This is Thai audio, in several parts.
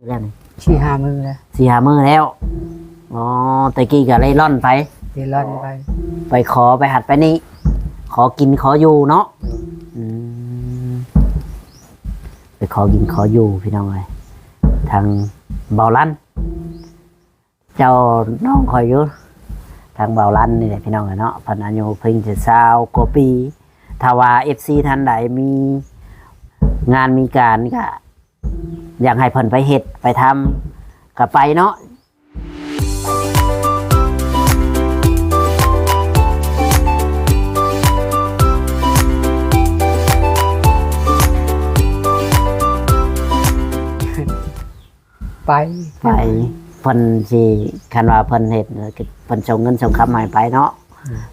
แล้วนี่ 4-5 มื้อแล้ว 4-5 มื้อแล้วอ๋อตะกี้ก็เลยร่อนไป เดินล่อนไป ไปขอไปหัดไปนี่ขอกินขออยู่เนาะอืมไปขอกินขออยู่พี่น้องเลยทางเบาลั่นเจ้าน้องคอยอยู่ทางเบาลั่นนี่แหละพี่น้องเลยเนาะพันอายุเพิ่งจะ20 กว่าปีถ้าว่า FC ท่านใดมีงานมีการก็อยากให้เพิ่นไปเฮ็ดไปทำก็ไปเนาะไป ไปเพิ่นสิคันว่าเพิ่นเฮ็ดเพิ่นส่งเงินส่งคำให้ไปเนาะ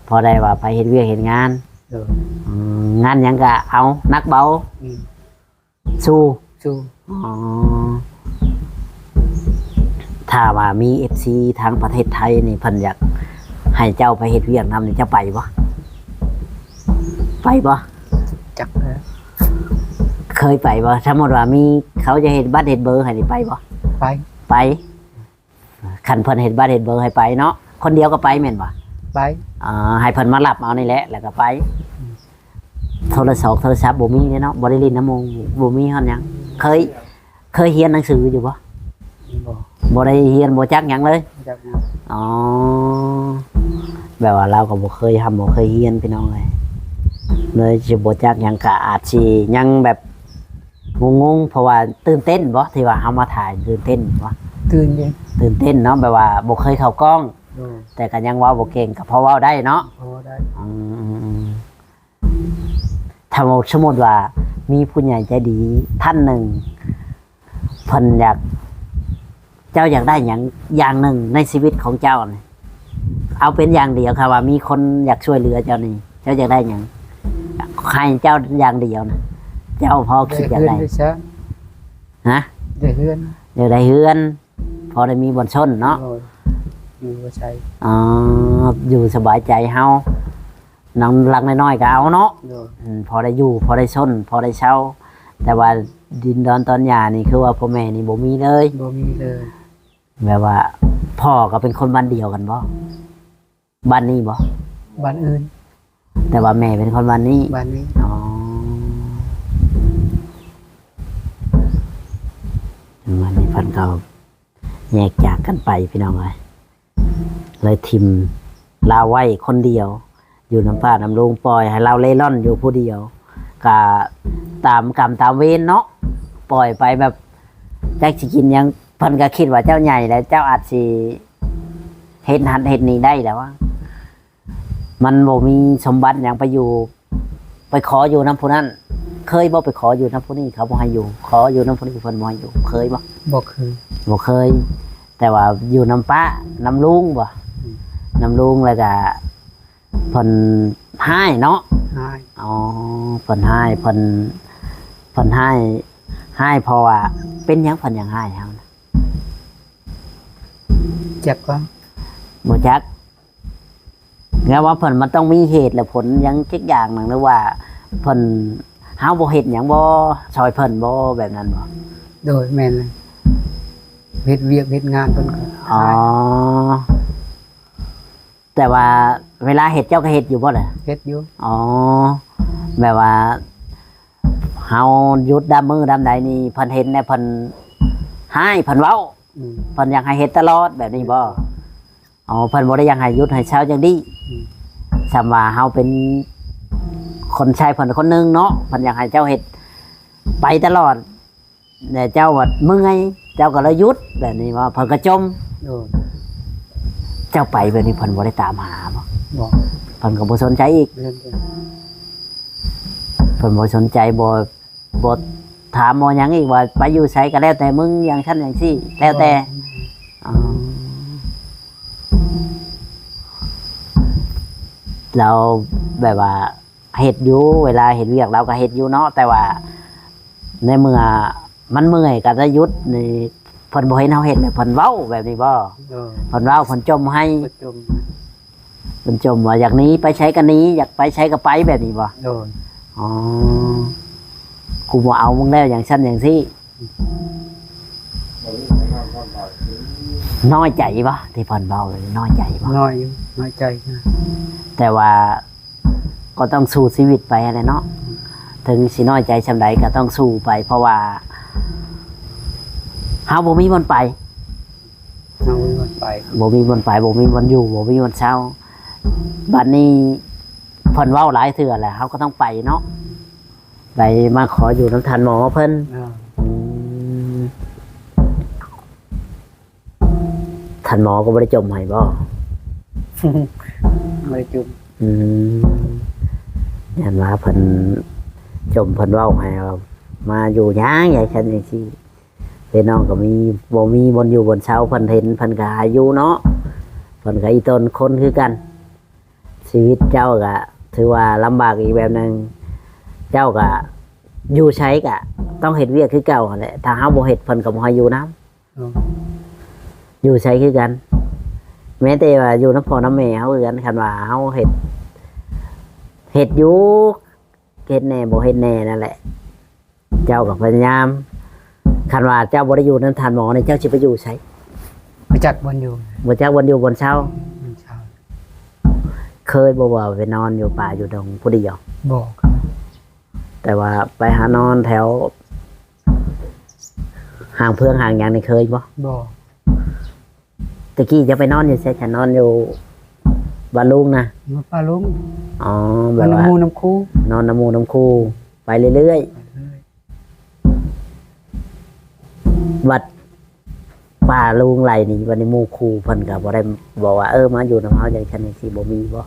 พอได้ว่าไปเฮ็ดเวียกเฮ็ดงานงานหยังก็เอานักเบาสู้อ๋อถ้าว่ามี FC ทางประเทศไทยนี่เพิ่นอยากให้เจ้าไปเฮ็ดเวียกนำนี่จะไปบ่ไปบ่ จัก เคยไปบ่สมมุติว่ามีเขาจะเฮ็ดบัตรเฮ็ดเบอร์ให้นี่ไปบ่ ไปคันเพิ่นเฮ็ดบัตรเฮ็ดเบอร์ให้ไปเนาะคนเดียวก็ไปแม่นบ่ ไป ให้เพิ่นมารับเอานี่แหละแล้วก็ไปโทรศัพท์บ่มีเนาะบ่ได้เล่นน้ำมงบ่มีฮอดหยังเคยเรียนหนังสืออยู่บ่ บ่ได้เรียนบ่จักหยังเลย จัก อ๋อแบบว่าเราก็บ่เคยทำบ่เคยเรียนพี่น้องเลยสิบ่จักหยังก็อาจสิยังแบบงงๆเพราะว่าตื่นเต้นบ่ที่ว่าเฮามาถ่ายตื่นเต้นบ่ ตื่นเด้ ตื่นเต้นเนาะแบบว่าบ่เคยเข้ากล้องแต่ก็ยังเว้าบ่เก่งก็พอเว้าได้เนาะ พอได้ ถ้าสมมติว่ามีผู้ใหญ่ใจดีท่านหนึ่งเพิ่นอยากเจ้าอยากได้อย่างหนึ่งในชีวิตของเจ้าเนี่ยเอาเป็นอย่างเดียวค่ะว่ามีคนอยากช่วยเหลือเจ้านี่เจ้าอยากได้อย่างใครเจ้าอย่างเดียวนะเจ้าพอคิดอยากได้ฮะ ได้เฮือน อยากได้เฮือนพอได้มีบนชนเนาะ อยู่บ่ใช่ อยู่สบายใจเฮานังลักน้อยๆก็เอาเนาะพอได้อยู่พอได้ชนพอได้เช่าแต่ว่าดินดอนตอนหย่านี่คือว่าพ่อแม่นี่บ่มีเลย บ่มีเลย แบบว่าพ่อก็เป็นคนบ้านเดียวกันบ่บ้านนี้บ่ บ้านอื่น แต่ว่าแม่เป็นคนบ้านนี้ บ้านนี้ อ๋อวันนี้เพิ่นก็แยกจากกันไปพี่น้องเลยทิมลาไว้คนเดียว อยู่น้ำฟ้าน้ำลงปล่อยให้เราเล่ร่อนอยู่ผู้เดียวก็ตามกรรมตามเวรเนาะปล่อยไปแบบแจ็คสิกินยังเพิ่นก็คิดว่าเจ้าใหญ่แล้วเจ้าอาจสิเฮ็ดหันเฮ็ดนี่ได้แล้วว่ามันบ่มีสมบัติอย่างไปอยู่ไปขออยู่น้ำผู้นั้นเคยบ่ไปขออยู่น้ำผู้นี้เขาบ่ให้อยู่ขออยู่น้ำผู้นี้เพิ่นบ่ให้อยู่เคยบ่ บ่เคย บ่เคยแต่ว่าอยู่น้ำป้าน้ำลุงบ่น้ำลุงแล้วก็เพิ่นให้เนาะ หาย อ๋อเพิ่นให้เพิ่นให้เพราะว่าเป็นหยังเพิ่นยังให้เฮานะ จักว่า บ่จักแล้วว่าเพิ่นมันต้องมีเหตุและผลหยังจักอย่างหนึงหรือว่าเพิ่นเฮาบ่เฮ็ดหยังบ่ช่วยเพิ่นบ่แบบนั้นบ่ โดยแม่นเลยเฮ็ดเวียกเฮ็ดงานเพิ่นก็ อ๋อแต่ว่าเวลาเฮ็ดเจ้าก็เฮ็ดอยู่บ่ล่ะ เฮ็ดอยู่ อ๋อแบบว่าเฮาหยุดดำมือดำใดนี่เพิ่นเห็นเนี่ยเพิ่นให้เพิ่นเว้าเพิ่นอยากให้เฮ็ดตลอดแบบนี้บ่อ๋อเพิ่นบ่ได้อยากให้หยุดให้เช้าจังดี้สำว่าเฮาเป็นคนชายเพิ่นคนหนึงเนาะเพิ่นอยากให้เจ้าเฮ็ดไปตลอดแต่เจ้าว่าเมื่อยเจ้าก็เลยหยุดแบบนี้ว่าเพิ่นก็จม โดย เจ้าไปแบบนี้เพิ่นบ่ได้ตามหาบ่ บ่ เพิ่นก็บ่สนใจอีก เรื่องกัน เพิ่นบ่สนใจบ่ถามบ่หยังอีกว่าไปอยู่ไสก็แล้วแต่มึงอย่างฉันอย่างซี่แล้วแต่อ๋อเราแบบว่าเฮ็ดอยู่เวลาเฮ็ดเวียกเราก็เฮ็ดอยู่เนาะแต่ว่าในเมื่อมันเมื่อยก็จะหยุดนี่เพิ่นบ่เห็นเฮาเฮ็ดเลยเพิ่นเว้าแบบนี้บ่ โดย เพิ่นเว้าเพิ่นจมให้ ประจม เพิ่นจมว่าอยากหนี้ไปใช้ก็หนี้อยากไปใช้ก็ไปแบบนี้บ่ โดย อ๋อกูบ่เอามึงแล้วอย่างฉันอย่างซี่ น้อยใจปะที่เพิ่นเบาเลยน้อยใจปะ น้อยอยู่น้อยใจนะ แต่ว่าก็ต้องสู้ชีวิตไปอะไรเนาะถึงสิน้อยใจชำใดก็ต้องสู้ไป เพราะว่าเฮาบ่มีวันไป เอาไว้วันไป บ่มีวันไปบ่มีวันอยู่บ่มีวันเช้าบัดนี้เพิ่นเว้าหลายเทื่อแหละเฮาก็ต้องไปเนาะไปมาขออยู่น้ำทานหมอเพิ่น อืมท่านหมอก็บ่ได้จมให้บ่ ไม่จุ่ม อืมยันว่าเพิ่นจมเพิ่นเว้าให้ว่ามาอยู่หยังใหญ่ฉันจังซี่พี่น้องก็มีบ่มีบนอยู่บนเช้าเพิ่นเห็นเพิ่นก็อายุเนาะเพิ่นก็อีตนคนคือกัน ชีวิตเจ้าก็ถือว่าลำบากอีกแบบหนึงเจ้าก็อยู่ใช้ก็ต้องเฮ็ดเวียกคือเก่าหั่นแหละถ้าเฮาบ่เฮ็ดเพิ่นก็บ่ให้อยู่นํ เอา อยู่ใช้คือกัน แม้แต่ว่าอยู่น้ำพ่อน้ำแม่เขาคือกันคันว่าเขาเห็ดอยู่เห็ดแน่บ่เห็ดแน่นั่นแหละ เจ้ากับพยายามคันว่าเจ้าบ่ได้อยู่นั้นทานหมอในเจ้าสิไปอยู่ใช้ ไปจัดวันอยู่ บ่เจ้าวันอยู่บนเช้า วันเช้า เคยบ่ว่าไปนอนอยู่ป่าอยู่ดงผู้เดียว บอก แต่ว่าไปหานอนแถวห่างเพื่องห่างอย่างนี้เคยบ่ บอก ตะกี้จะไปนอนอยู่ใช่ฉันนอนอยู่บ้านลุงนะ มาปลาลุง อ๋อแบ มั บ น ว่า น้ำมูน้ำคู นอนน้ำมูน้ำคูไปเรื่อยๆวัดป่าลุงไหลนี่วันนี้หมูครูเพิ่นก็บ่ได้บอกว่ามาอยู่น้ำเฮาจังซั่นจังซี่บ่มีบ่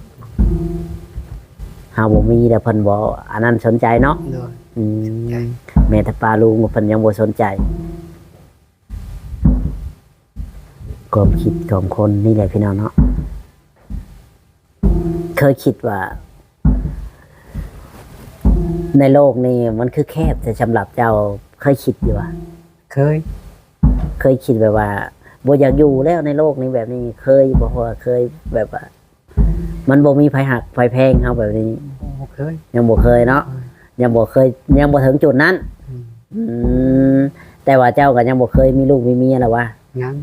เฮาบ่มีแต่เพิ่นบ่อันนั้นสนใจเนาะ เลย อืมแม้แต่ป่าลุงเพิ่นยังบ่สนใจความคิดของคนนี่แหละพี่น้องเนาะเคยคิดว่า ในโลกนี้มันคือแคบแต่สำหรับเจ้าเคยคิดอยู่ว่า เคย เคยคิดแบบว่าบ่อยากอยู่แล้วในโลกนี้แบบนี้ เคยบอกว่าเคยแบบว่า มันบ่มีไผหักไผแพงเฮาแบบนี้ บ่เคย ยังบ่เคยเนาะยังบ่เคย ยังบ่ถึงจุดนั้น อืม อืมแต่ว่าเจ้าก็ยังบ่เคยมีลูกมีเมียแล้ววะ ยัง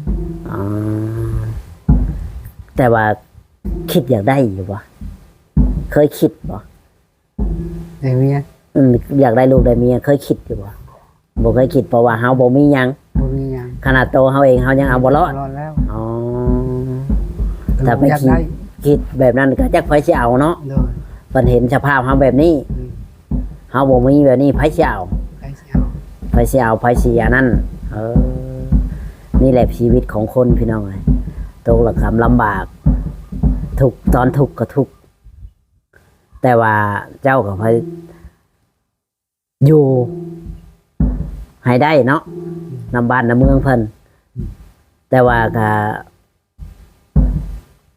อ๋อแต่ว่าคิดอยากได้อยู่บ่เคยคิดบ่ ได้เมีย อยากได้ลูกได้เมียเคยคิดอยู่บ่เคยคิดเพราะว่าเฮาบ่มีหยัง บ่มียัง ขนาดโตเฮาเองเฮายังเอาบ่รอด รอดแล้ว อ๋อ แต่ไป อยาก คิด ได้ คิดแบบนั้นก็จักไผสิเอาเนาะ เลย เพิ่นเห็นสภาพเฮาแบบนี้ อืม เฮาบ่มีแบบนี้ไผสิเอา ไปเสียว ไผสิเอาไผสิอันนั้นนี่แหละชีวิตของคนพี่น้องเอ้ยตกละคำลำบากทุกข์ตอนทุกข์ก็ทุกข์แต่ว่าเจ้าก็พยอยู่ให้ได้เนาะนำบ้านนำเมืองเพิ่นแต่ว่าก็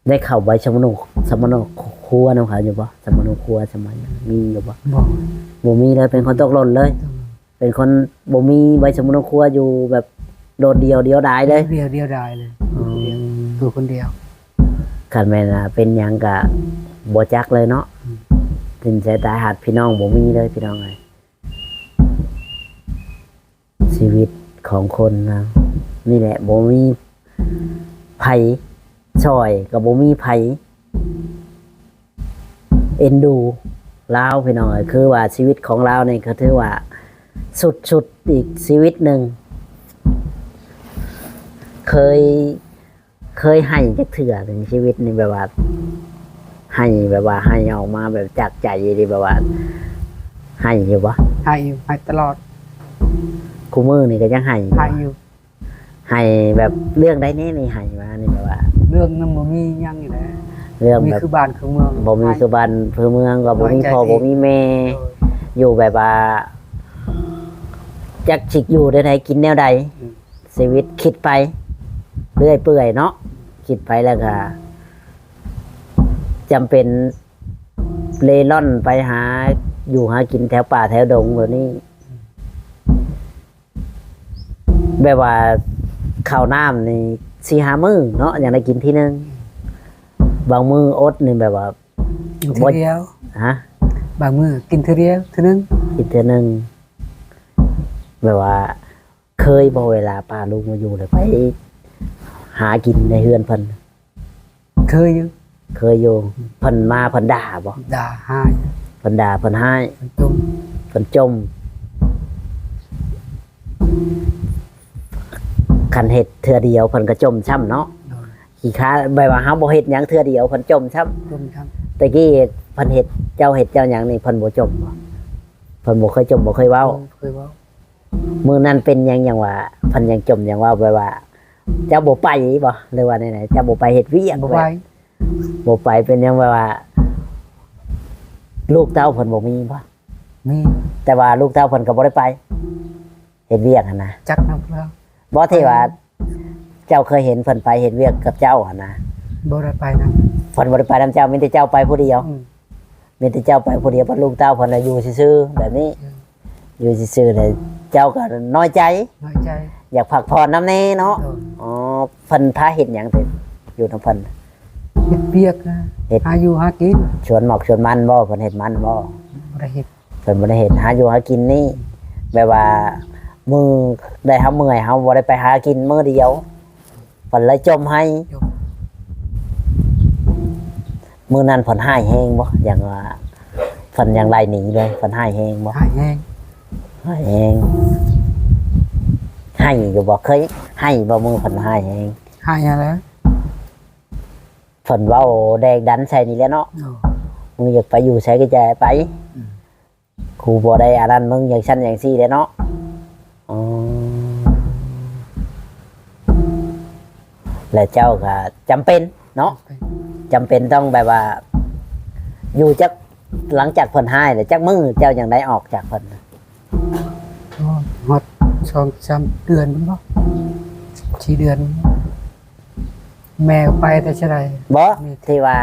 ได้เข้าไปสมโนครัวนำเขาอยู่บ่สมโนครัวสมัยนั้นมีอยู่บ่ บอก บ่มีเลยเป็นคนตกหล่นเลย เป็นคนบ่มีใบสมุนครัวอยู่แบบโดดเดียวดายเลย เดียวได้เลยตัวคนเดียว คันแม่นเป็นหยังกะบ่จักเลยเนาะถึงสายตาหัดพี่น้องบ่มีเลยพี่น้องเอ้ยชีวิตของคนนะนี่แหละบ่มีไผช่วยก็บ่มีไผเอ็นดูลาวพี่น้องเอ้ยคือว่าชีวิตของลาวนี่ก็ถือว่าสุดอีกชีวิตหนึ่งเคยให้จักเถื่อในชีวิตนี่แบบว่า ให้แบบว่าให้ออกมาแบบจากใจดีแบบว่า ให้อยู่วะ ให้อยู่ให้ตลอด คู่มือนี่ก็ยังให้อยู่ ให้ วะ อยู่ ให้แบบเรื่องได้แน่นี่ให้มานี่แบบว่า เรื่องนั้นบ่มียังอยู่แล้ว เรื่อง มี แบบ คือบ้านคือเมือง บ่มีคือบ้านคือเมืองก็บ่มี น้อยใจ พ่อ เอง บ่มีแม่ อยู่แบบว่าจักฉิกอยู่ได้ใดกินแนวใดชีวิตคิดไปเรื่อยเปื่อยเนาะคิดไปแล้วก็จำเป็นเล่ร่อนไปหา อยู่หากินแถวป่าแถวดงแบบนี้ แบบว่าข้าวน้ำนี่4-5 มื้อเนาะอย่างได้กินที่นึงบางมื้ออดนี่แบบว่า กินเทื่อเดียว ฮะ บางมื้อกินเทื่อเดียวเทื่อนึง กินเทื่อนึงแบบว่า เคยบ่เวลาป้าลุงมาอยู่เลยไปหากินในเฮือนเพิ่น เคยอยู่ เคยอยู่เพิ่นมาเพิ่นด่าบ่ ด่าให้ เพิ่นด่าเพิ่นให้ มันจุ่ม เพิ่นจมคันเฮ็ดเทื่อเดียวเพิ่นก็จมช้ำเนาะ โดน ขี้ค้าแบบว่าเฮาบ่เฮ็ดหยังเทื่อเดียวเพิ่นจมช้ำ จุ่มครับ ตะกี้เพิ่นเฮ็ดเจ้าหยังนี่เพิ่นบ่จมบ่เพิ่นบ่เคยจมบ่เคยเว้า เคยเว้า มื้อนั้นเป็นหยังว่าเพิ่นยังจมหยังว่าแบบว่า เจ้าบ่ไปบ่หรือว่าไหนๆเจ้าบ่ไปเฮ็ดเวียก บ่ไหว บ่ไปเป็นหยังว่า ลูกเต้าเพิ่นบ่มีบ่ มี แต่ว่าลูกเต้าเพิ่นก็บ่ได้ไปเฮ็ดเวียกหั่นนะ จักนักแล้ว บ่ที่ว่า เจ้าเคยเห็นเพิ่นไปเฮ็ดเวียกกับเจ้าหั่นนะ บ่ได้ไปนะ เพิ่นบ่ได้ไปนํเจ้ามีแต่เจ้าไปผู้เดียว อืม มีแต่เจ้าไปผู้เดียวเพราะลูกเต้าเพิ่นน่ะอยู่ซื่อๆแบบนี้ อยู่ซื่อๆเลยเจ้าก็น้อยใจ น้อยใจ อยากพักผ่อนนำแน่เนาะ โดน อ๋อเพิ่นพาเฮ็ดหยังเพิ่นอยู่นำเพิ่น เฮ็ดเบียกนะ เฮ็ด หาอยู่หากิน ชวนหมอกชวนมันบ่เพิ่นเฮ็ดมันบ่ บ่ได้เฮ็ด เพิ่นบ่ได้เฮ็ดหาอยู่หากินนี่แบบว่ามือได้เฮาเมื่อยเฮาบ่ได้ไปหากินมื้อเดียวเพิ่นเลยจมให้ จุ่ม มื้อนั้นเพิ่นให้แฮงบ่อย่างว่าเพิ่นยังไล่หนีเลยเพิ่นให้แฮงบ่ หายแห้ง ให้แฮงให้อยู่บ่เคยให้บ่มือเพิ่นให้แฮง หายแล้ว เพิ่นเว้าแดกดันใส่นี่แหละเนาะ โอ้ มึงอยากไปอยู่ใช้ก็จะไปครูบ่ได้อารันมึงอย่างชั้นอย่างซี่เลยเนาะอ๋อแล้วเจ้าก็จำเป็นเนาะจำเป็นต้องแบบว่า อยู่จักหลังจากเพิ่นให้แล้วจักมือเจ้าอย่างได้ออกจากเพิ่น โอ้ฮอด2-3เดือนมันบ่4เดือน แม่ไปแต่ชะได บ่ที่ว่า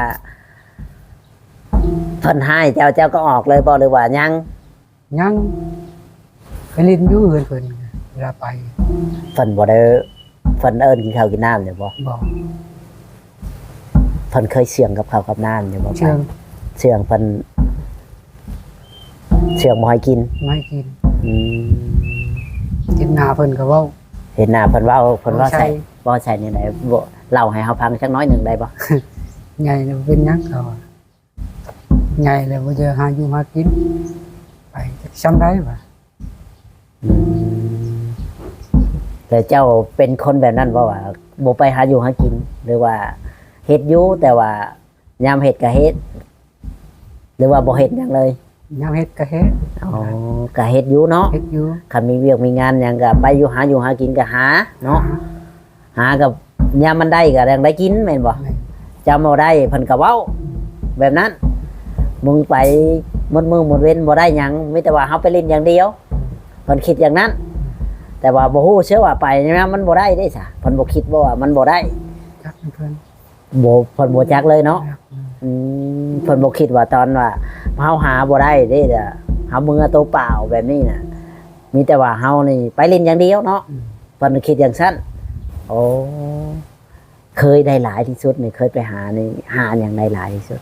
เพิ่นให้เจ้าก็ออกเลยบ่หรือว่ายัง ยังไปเลินอยู่เฮือนเพิ่นเวลาไป เพิ่นบ่ได้เพิ่นเอิ้นกินข้าวกินน้ำเนี่ยบ่ บอก เพิ่นเคยเสี่ยงกับข้าวกับน้ำเนี่ยบ่ เชิง เสี่ยงเพิ่นเสี่ยงบ่ให้กิน ไม่กิน อืม กินหน้าเพิ่นก็เว้า เห็นหน้าเพิ่นเว่าบ่ใช่ ใส่บ่ใส่นี่ไหนบ่เล่าให้เฮาฟังสักน้อยหนึงได้บ่ ใหญ่แล้วเป็นหยังเขาอะใหญ่แล้วบ่จะหาอยู่หากิน ไปจะซ้ำได้บ่ อืมแต่เจ้าเป็นคนแบบนั้นบ่ว่าบ่ไปหาอยู่หากิน หรือว่าเฮ็ดอยู่แต่ว่ายามเฮ็ดก็เฮ็ดหรือว่าบ่เฮ็ดหยังเลย ยามเฮ็ดก็เฮ็ด อ๋อก็เฮ็ดอยู่เนาะ เฮ็ดอยู่ คันมีเวียกมีงานหยังก็ไปอยู่หากินก็หาเนาะหากับยามมันได้ก็ยังได้กินแม่นบ่ แม่น จำเอาได้เพิ่นก็เว้า แบบนั้น มึงไปหมดมือหมดเว้นบ่ได้หยังมีแต่ว่าเฮาไปเล่นอย่างเดียวเพิ่นคิดอย่างนั้น แต่ว่าบ่ฮู้เชื่อว่าไปนะมันบ่ได้เด้ซะเพิ่นบ่คิดว่ามันบ่ได้ จักเพิ่น บ่เพิ่นบ่จักเลยเนาะอืมเพิ่นบ่คิดว่าตอนว่าเฮาหาบ่ได้เด้จ้ะเฮามือตัวเปล่าแบบนี้น่ะ มีแต่ว่าเฮานี่ไปเล่นอย่างเดียวเนาะเพิ่นคิดอย่างนั้นโอ้เคยได้หลายที่สุดนี่เคยไปหานี่หาอย่างได้หลายที่สุด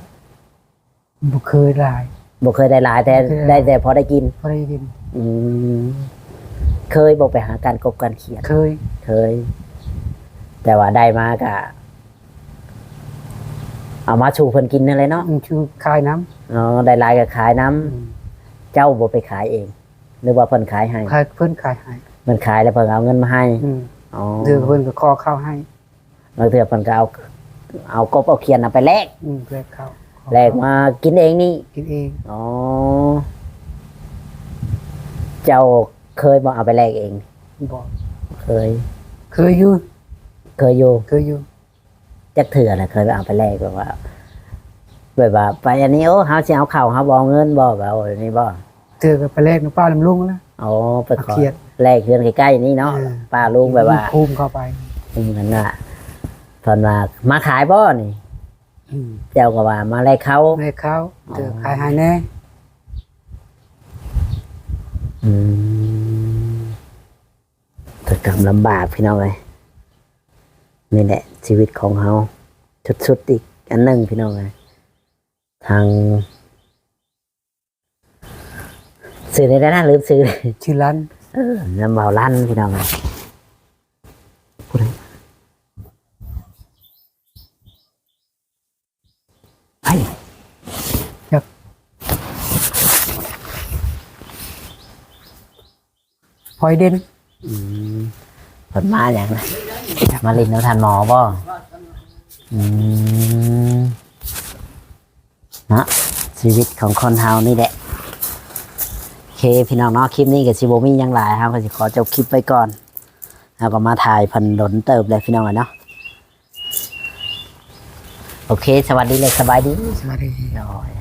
บ่เคยได้ บ่เคยได้หลายแต่ บ่เคย ได้แต่พอได้กิน บ่ได้กิน อืมเคยบอกไปหาการกบการเขียน เคย เคย แต่ว่าได้มากะเอามาชูเพิ่นกินนั่นเลยเนาะ มันชื่อคายน้ำ อ๋อได้หลายก็ขายน้ำเจ้าบ่ไปขายเอง หรือว่าเพิ่นขายให้ คายเพิ่นขายให้ มันขายแล้วเพิ่นเอาเงินมาให้ อืม อ๋อ เดือเพิ่นก็ขอข้าวให้ บางเทื่อเพิ่นก็เอากบเอาเขียนเอาไปแลก แลกข้าวขอ แลกมากินเองนี่ กินเอง อ๋อเจ้าเคยบ่เอาไปแลกเอง บอก เคย เคยอยู่ เคยอยู่ เคยอยู่ จักเถื่อแหละเคยไปเอาไปแลกแบบว่าไปอันนี้โอ้เฮาสิเอาข้าวเฮาบ่เอาเงินบ่แบบเอาอันนี้บ่ เจอกับไปแลกน้ำป้าลำลุงแล้ว อ๋อไปขอ เครียด แลกเพื่อนใกล้ๆนี่เนาะ เออ ป้าลุงแบบว่า ภูมิเข้าไป เหมือนว่าตอนมาขายบ่นี่ อืม เจ้าก็ว่ามาแลกเขา แลกข้าวเจอขายให้แน่ อืมแต่กรรมลำบากพี่น้องเลยนี่แหละชีวิตของเฮาสุดๆอีกอันหนึงพี่น้องเลยทางซื้อในด้านหน้าลืมซื้อเลย ชื่อร้าน น้ำเบาลั่นพี่น้องเลยพูดเลยไป พลอยเด่น ผลมาอย่างนะมาลินน้ำทานหมอบ่เนาะชีวิตของคนเฮานี่แหละโอเคพี่น้องเนาะคลิปนี้กับซิโบมี่ยังหลายครับก็สิขอจบคลิปไปก่อนแล้วก็มาถ่ายพันดนเติบเลยพี่น้องเนาะโอเคสวัสดีเลยสบายดี สวัสดี โอ้ย